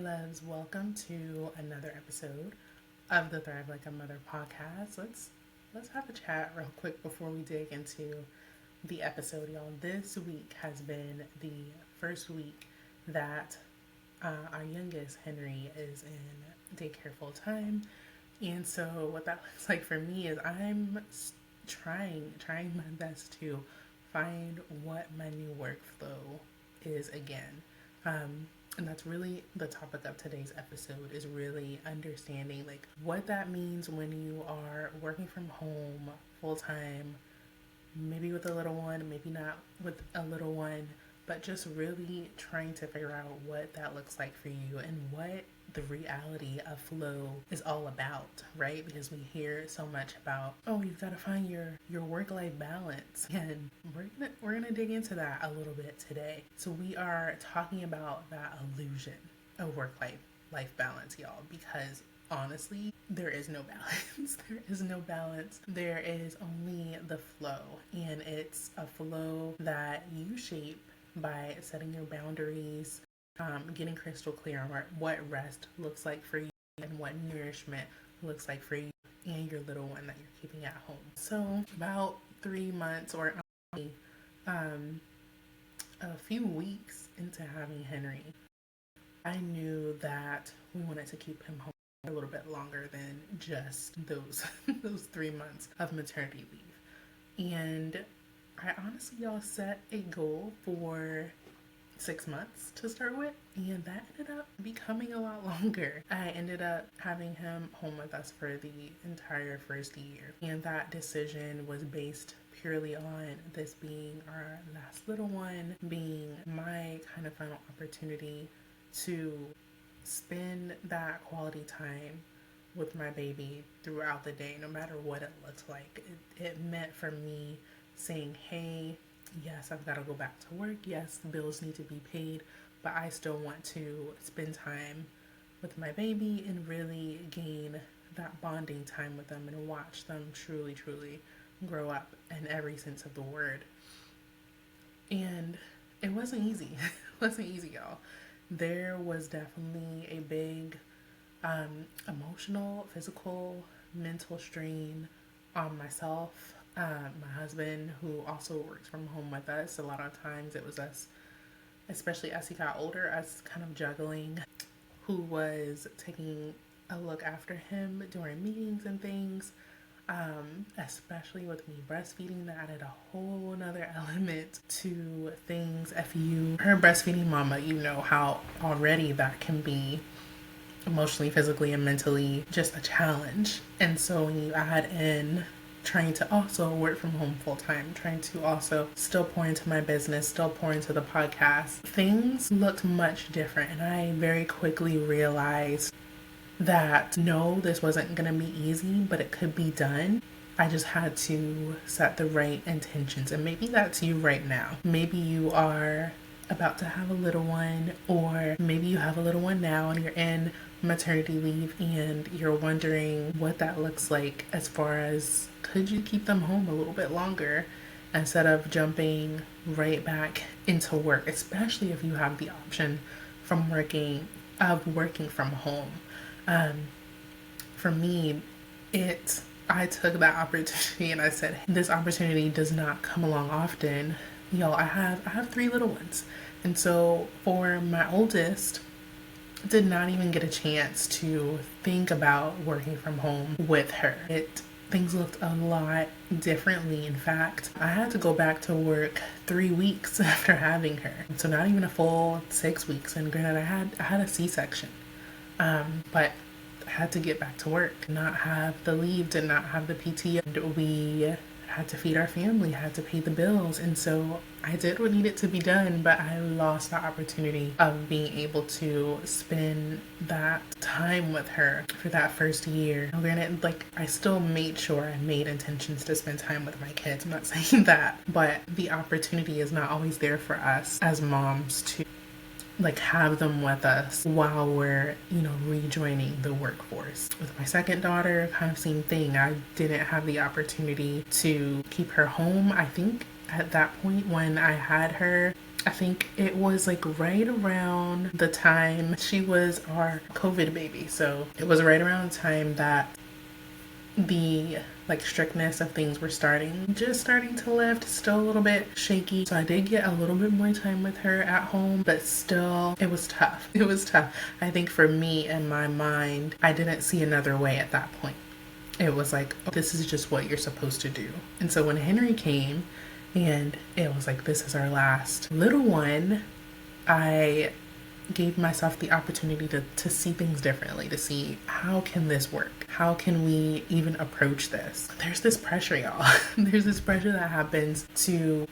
loves, welcome to another episode of the Thrive Like a Mother podcast. Let's have a chat real quick before we dig into the episode, y'all. This week has been the first week that our youngest Henry is in daycare full time, and so what that looks like for me is I'm trying my best to find what my new workflow is again. And that's really the topic of today's episode, is really understanding like what that means when you are working from home full time, maybe with a little one, maybe not with a little one, but just really trying to figure out what that looks like for you and what the reality of flow is all about, right? Because we hear so much about, oh, you've got to find your work-life balance, and we're gonna dig into that a little bit today. So we are talking about that illusion of work-life balance, y'all, because honestly, there is no balance. There is no balance. There is only the flow, and it's a flow that you shape by setting your boundaries, getting crystal clear on what rest looks like for you and what nourishment looks like for you and your little one that you're keeping at home. So about 3 months or a few weeks into having Henry, I knew that we wanted to keep him home a little bit longer than just those 3 months of maternity leave. And I honestly, y'all, set a goal for 6 months to start with, and that ended up becoming a lot longer. I ended up having him home with us for the entire first year, and that decision was based purely on this being our last little one, being my kind of final opportunity to spend that quality time with my baby throughout the day, no matter what it looked like. It meant for me saying, hey, yes, I've got to go back to work. Yes, bills need to be paid, but I still want to spend time with my baby and really gain that bonding time with them and watch them truly, truly grow up in every sense of the word. And it wasn't easy. It wasn't easy, y'all. There was definitely a big emotional, physical, mental strain on myself. My husband, who also works from home with us, a lot of times it was us, especially as he got older, us kind of juggling who was taking a look after him during meetings and things. Especially with me breastfeeding, that added a whole nother element to things. If you are a breastfeeding mama, you know how already that can be emotionally, physically, and mentally just a challenge. And so when you add in trying to also work from home full time, trying to also still pour into my business, still pour into the podcast, things looked much different. And I very quickly realized that no, this wasn't going to be easy, but it could be done. I just had to set the right intentions. And maybe that's you right now. Maybe you are about to have a little one, or maybe you have a little one now and you're in maternity leave and you're wondering what that looks like as far as could you keep them home a little bit longer instead of jumping right back into work, especially if you have the option from working from home. For me, I took that opportunity and I said, this opportunity does not come along often. Y'all, I have 3 little ones. And so for my oldest, did not even get a chance to think about working from home with her. Things looked a lot differently. In fact, I had to go back to work 3 weeks after having her. So not even a full 6 weeks. And granted, I had a C-section. But I had to get back to work, not have the leave, did not have the PTO. We had to feed our family, had to pay the bills. And so I did what needed to be done, but I lost the opportunity of being able to spend that time with her for that first year. And granted, like, I still made sure I made intentions to spend time with my kids. I'm not saying that, but the opportunity is not always there for us as moms to like have them with us while we're, rejoining the workforce. With my second daughter, kind of same thing. I didn't have the opportunity to keep her home. I think at that point when I had her, I think it was like right around the time she was our COVID baby. So it was right around the time that the like strictness of things were starting to lift, still a little bit shaky. So I did get a little bit more time with her at home, but still it was tough. It was tough. I think for me in my mind, I didn't see another way at that point. It was like, oh, this is just what you're supposed to do. And so when Henry came and it was like, this is our last little one, I gave myself the opportunity to see things differently, to see how can this work? How can we even approach this? There's this pressure, y'all. There's this pressure that happens to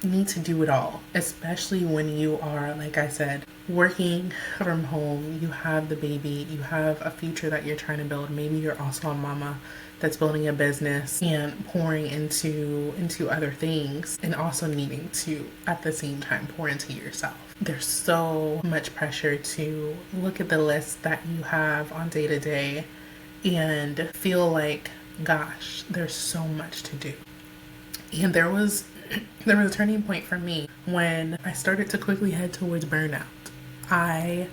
need to do it all, especially when you are, like I said, working from home. You have the baby, you have a future that you're trying to build. Maybe you're also a mama that's building a business and pouring into other things, and also needing to at the same time pour into yourself. There's so much pressure to look at the list that you have on day to day and feel like, gosh, there's so much to do. And there was a turning point for me when I started to quickly head towards burnout. I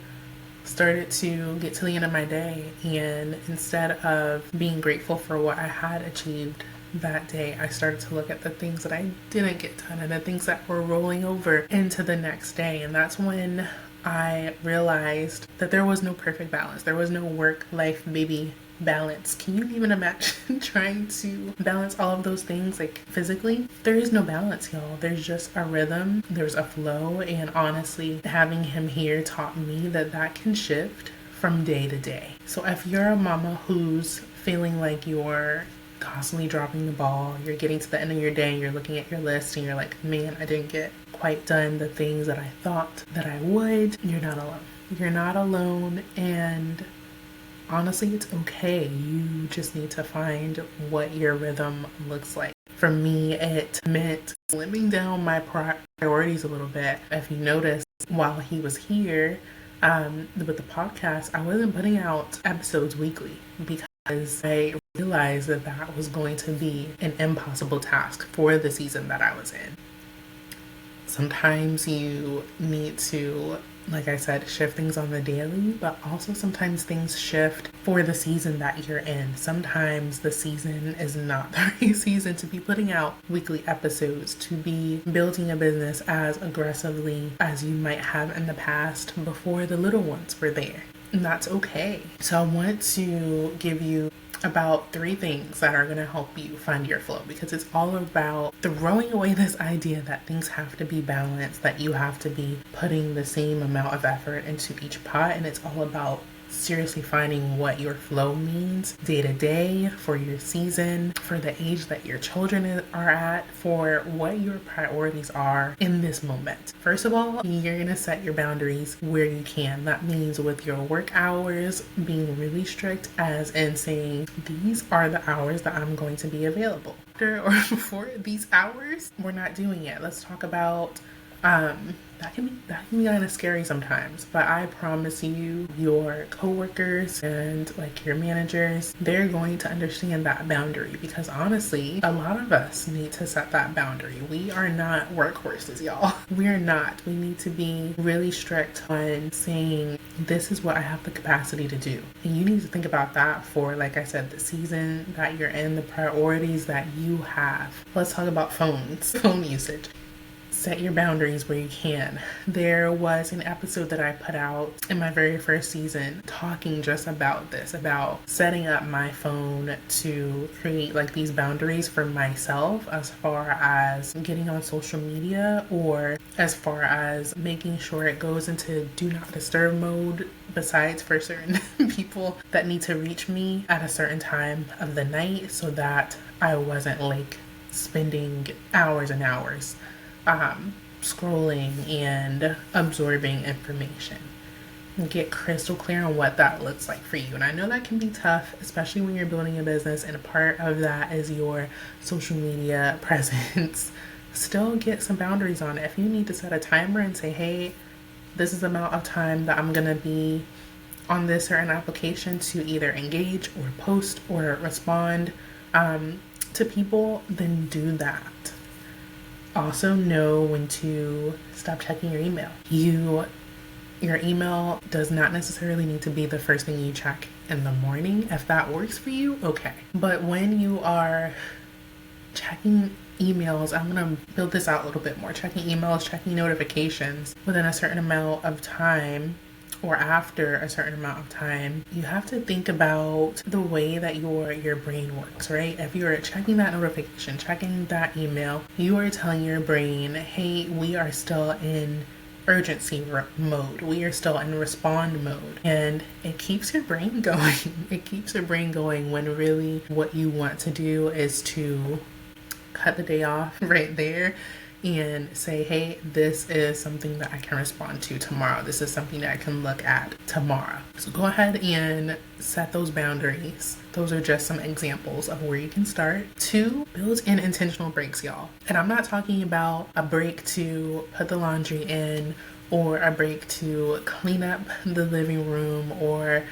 started to get to the end of my day, and instead of being grateful for what I had achieved that day, I started to look at the things that I didn't get done and the things that were rolling over into the next day. And that's when I realized that there was no perfect balance. There was no work-life baby balance. Can you even imagine trying to balance all of those things like physically? There is no balance, y'all. There's just a rhythm, there's a flow, and honestly, having him here taught me that that can shift from day to day. So if you're a mama who's feeling like you're constantly dropping the ball, you're getting to the end of your day, you're looking at your list and you're like, man, I didn't get quite done the things that I thought that I would, you're not alone. You're not alone, and honestly, it's okay. You just need to find what your rhythm looks like. For me, it meant slimming down my priorities a little bit. If you notice, while he was here with the podcast, I wasn't putting out episodes weekly because I realized that that was going to be an impossible task for the season that I was in. Sometimes you need to, like I said, shift things on the daily, but also sometimes things shift for the season that you're in. Sometimes the season is not the right season to be putting out weekly episodes, to be building a business as aggressively as you might have in the past before the little ones were there. And that's okay. So I want to give you about 3 things that are going to help you find your flow, because it's all about throwing away this idea that things have to be balanced, that you have to be putting the same amount of effort into each pot, and it's all about seriously finding what your flow means day to day, for your season, for the age that your children are at, for what your priorities are in this moment. First of all, you're going to set your boundaries where you can. That means with your work hours, being really strict, as in saying, these are the hours that I'm going to be available. After or before these hours, we're not doing it. Let's talk about that can be kind of scary sometimes, but I promise you, your coworkers and like your managers, they're going to understand that boundary, because honestly, a lot of us need to set that boundary. We are not workhorses, y'all. We're not. We need to be really strict on saying, this is what I have the capacity to do. And you need to think about that for, like I said, the season that you're in, the priorities that you have. Let's talk about phone usage. Set your boundaries where you can. There was an episode that I put out in my very first season talking just about this, about setting up my phone to create like these boundaries for myself, as far as getting on social media, or as far as making sure it goes into do not disturb mode, besides for certain people that need to reach me at a certain time of the night, so that I wasn't like spending hours and hours scrolling and absorbing information. Get crystal clear on what that looks like for you. And I know that can be tough, especially when you're building a business and a part of that is your social media presence. Still get some boundaries on it. If you need to set a timer and say, hey, this is the amount of time that I'm gonna be on this certain application to either engage or post or respond to people, then do that. Also know when to stop checking your email. Your email does not necessarily need to be the first thing you check in the morning. If that works for you, okay. But when you are checking emails, I'm gonna build this out a little bit more. Checking emails, checking notifications within a certain amount of time or after a certain amount of time, you have to think about the way that your brain works, right? If you're checking that notification, checking that email, you are telling your brain, hey, we are still in urgency mode. We are still in respond mode. And it keeps your brain going. It keeps your brain going when really what you want to do is to cut the day off right there and say, hey, this is something that I can respond to tomorrow. This is something that I can look at tomorrow. So go ahead and set those boundaries. Those are just some examples of where you can start. 2, build in intentional breaks, y'all. And I'm not talking about a break to put the laundry in or a break to clean up the living room or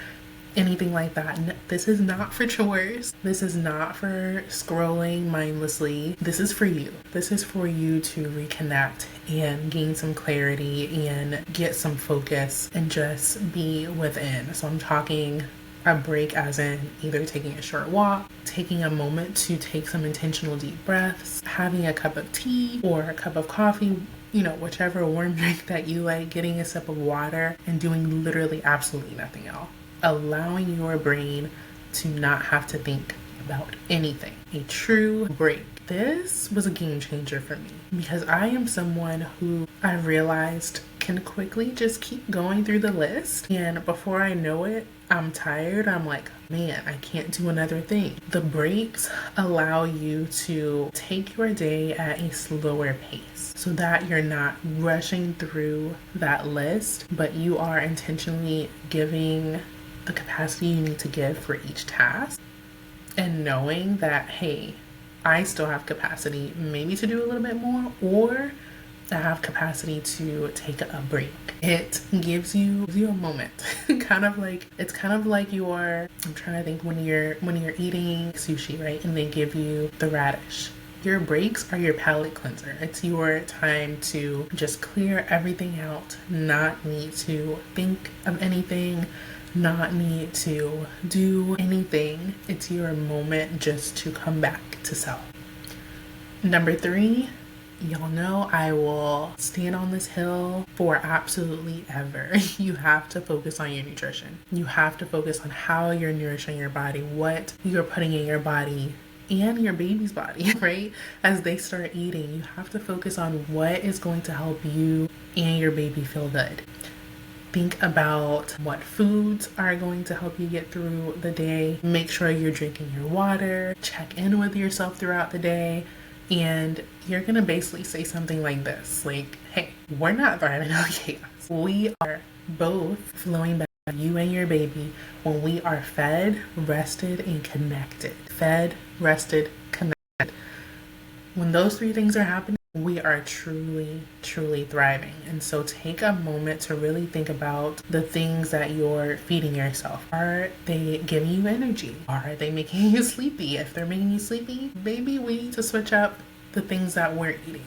anything like that. This is not for chores. This is not for scrolling mindlessly. This is for you. This is for you to reconnect and gain some clarity and get some focus and just be within. So I'm talking a break as in either taking a short walk, taking a moment to take some intentional deep breaths, having a cup of tea or a cup of coffee, whichever warm drink that you like, getting a sip of water and doing literally absolutely nothing else. Allowing your brain to not have to think about anything. A true break. This was a game changer for me because I am someone who I realized can quickly just keep going through the list, and before I know it, I'm tired. I'm like, man, I can't do another thing. The breaks allow you to take your day at a slower pace so that you're not rushing through that list, but you are intentionally giving the capacity you need to give for each task and knowing that, hey, I still have capacity maybe to do a little bit more, or I have capacity to take a break. It gives you a moment. It's kind of like I'm trying to think when you're eating sushi, right? And they give you the radish. Your breaks are your palate cleanser. It's your time to just clear everything out, not need to think of anything, not need to do anything. It's your moment just to come back to self. Number 3, y'all know I will stand on this hill for absolutely ever. You have to focus on your nutrition. You have to focus on how you're nourishing your body, what you're putting in your body and your baby's body, right? As they start eating, you have to focus on what is going to help you and your baby feel good. Think about what foods are going to help you get through the day. Make sure you're drinking your water. Check in with yourself throughout the day. And you're going to basically say something like this, like, hey, we're not thriving on chaos. We are both flowing back, you and your baby, when we are fed, rested, and connected. Fed, rested, connected. When those 3 things are happening, we are truly, truly thriving. And so take a moment to really think about the things that you're feeding yourself. Are they giving you energy? Are they making you sleepy? If they're making you sleepy, maybe we need to switch up the things that we're eating.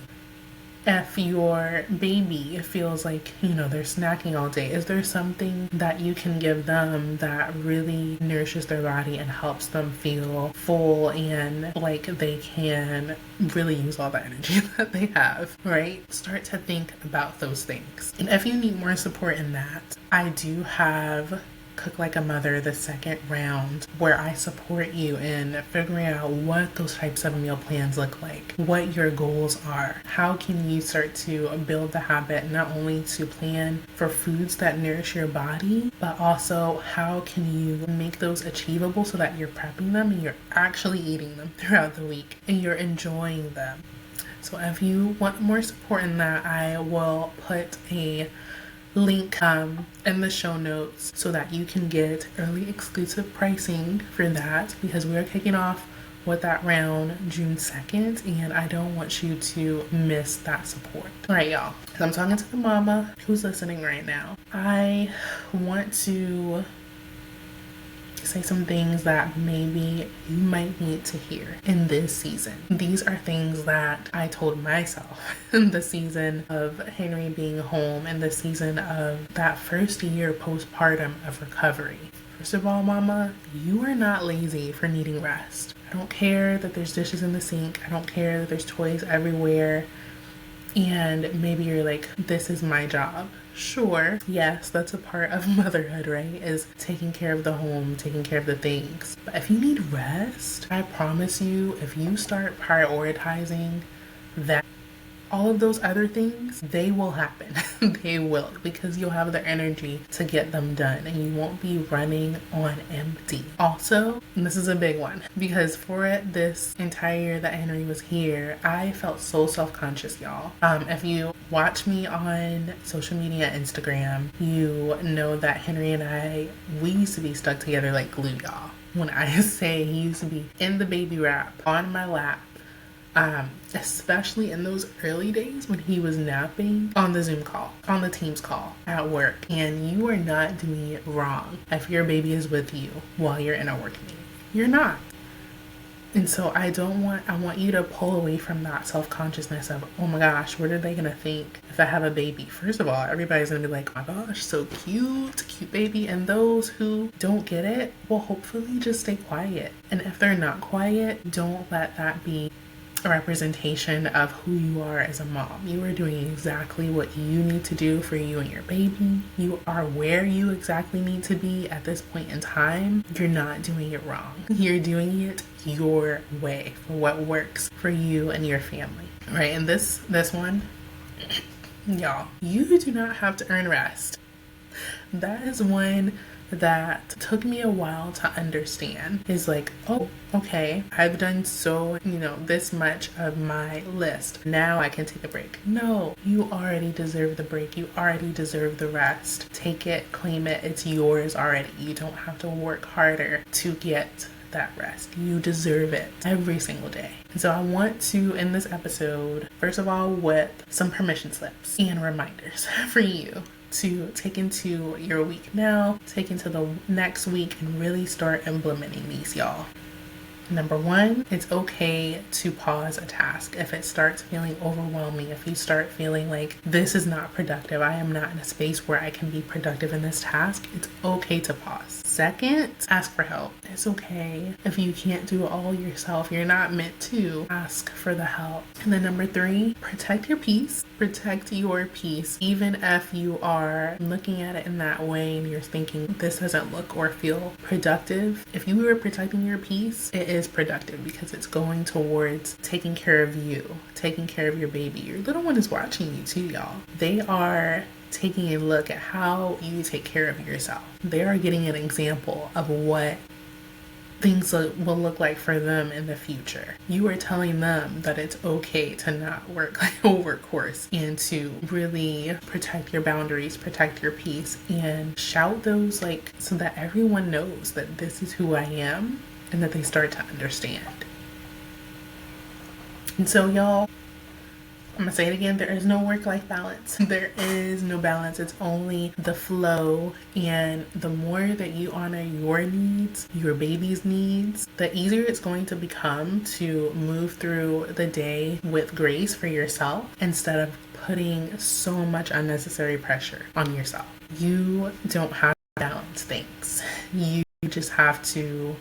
If your baby feels like, they're snacking all day, is there something that you can give them that really nourishes their body and helps them feel full and like they can really use all the energy that they have, right? Start to think about those things. And if you need more support in that, I do have Cook Like a Mother, the second round, where I support you in figuring out what those types of meal plans look like, what your goals are, how can you start to build the habit not only to plan for foods that nourish your body, but also how can you make those achievable so that you're prepping them and you're actually eating them throughout the week and you're enjoying them. So if you want more support in that, I will put a link in the show notes so that you can get early exclusive pricing for that, because we are kicking off with that round June 2nd and I don't want you to miss that support. All right, y'all. So I'm talking to the mama who's listening right now. I want to say some things that maybe you might need to hear in this season. These are things that I told myself in the season of Henry being home and the season of that first year postpartum of recovery. First of all, mama, you are not lazy for needing rest. I don't care that there's dishes in the sink. I don't care that there's toys everywhere. And maybe you're like, this is my job. Sure, yes, that's a part of motherhood, right? Is taking care of the home, taking care of the things. But if you need rest, I promise you, if you start prioritizing that, all of those other things, they will happen. They will, because you'll have the energy to get them done and you won't be running on empty. Also, and this is a big one, because for this entire year that Henry was here, I felt so self-conscious, y'all. If you watch me on social media, Instagram, you know that Henry and we used to be stuck together like glue, y'all. When I say he used to be in the baby wrap on my lap, especially in those early days when he was napping on the Zoom call, on the Teams call at work. And you are not doing it wrong if your baby is with you while you're in a work meeting. You're not. And so I want you to pull away from that self-consciousness of, oh my gosh, what are they gonna think if I have a baby? First of all, everybody's gonna be like, oh my gosh, so cute baby. And those who don't get it will hopefully just stay quiet. And if they're not quiet, don't let that be a representation of who you are as a mom. You are doing exactly what you need to do for you and your baby. You are where you exactly need to be at this point in time. You're not doing it wrong. You're doing it your way, for what works for you and your family. Right? And this one, y'all, you do not have to earn rest. That is one that took me a while to understand. Is like, oh, okay, I've done so, this much of my list. Now I can take a break. No, you already deserve the break. You already deserve the rest. Take it, claim it. It's yours already. You don't have to work harder to get that rest. You deserve it every single day. And so I want to end this episode, first of all, with some permission slips and reminders for you to take into your week now, take into the next week, and really start implementing these, y'all. Number one, it's okay to pause a task if it starts feeling overwhelming. If you start feeling like this is not productive, I am not in a space where I can be productive in this task, it's okay to pause. Second, ask for help. It's okay if you can't do it all yourself. You're not meant to. Ask for the help. And then number three, protect your peace. Protect your peace. Even if you are looking at it in that way and you're thinking this doesn't look or feel productive, if you are protecting your peace, it is productive because it's going towards taking care of you, taking care of your baby. Your little one is watching you too, y'all. They are taking a look at how you take care of yourself. They are getting an example of what things will look like for them in the future. You are telling them that it's okay to not work like a workhorse and to really protect your boundaries, protect your peace, and shout those so that everyone knows that this is who I am and that they start to understand. And so, y'all, I'm gonna say it again, there is no work-life balance. There is no balance. It's only the flow. And the more that you honor your needs, your baby's needs, the easier it's going to become to move through the day with grace for yourself instead of putting so much unnecessary pressure on yourself. You don't have to balance things. You just have to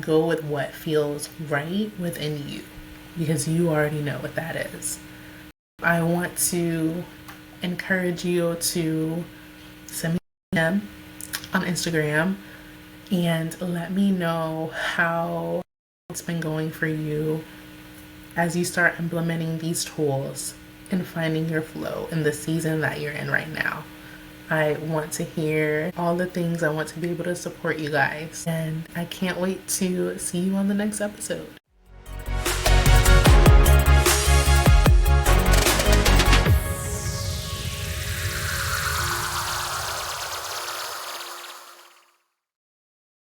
go with what feels right within you, because you already know what that is. I want to encourage you to send me a DM on Instagram and let me know how it's been going for you as you start implementing these tools and finding your flow in the season that you're in right now. I want to hear all the things. I want to be able to support you guys, and I can't wait to see you on the next episode.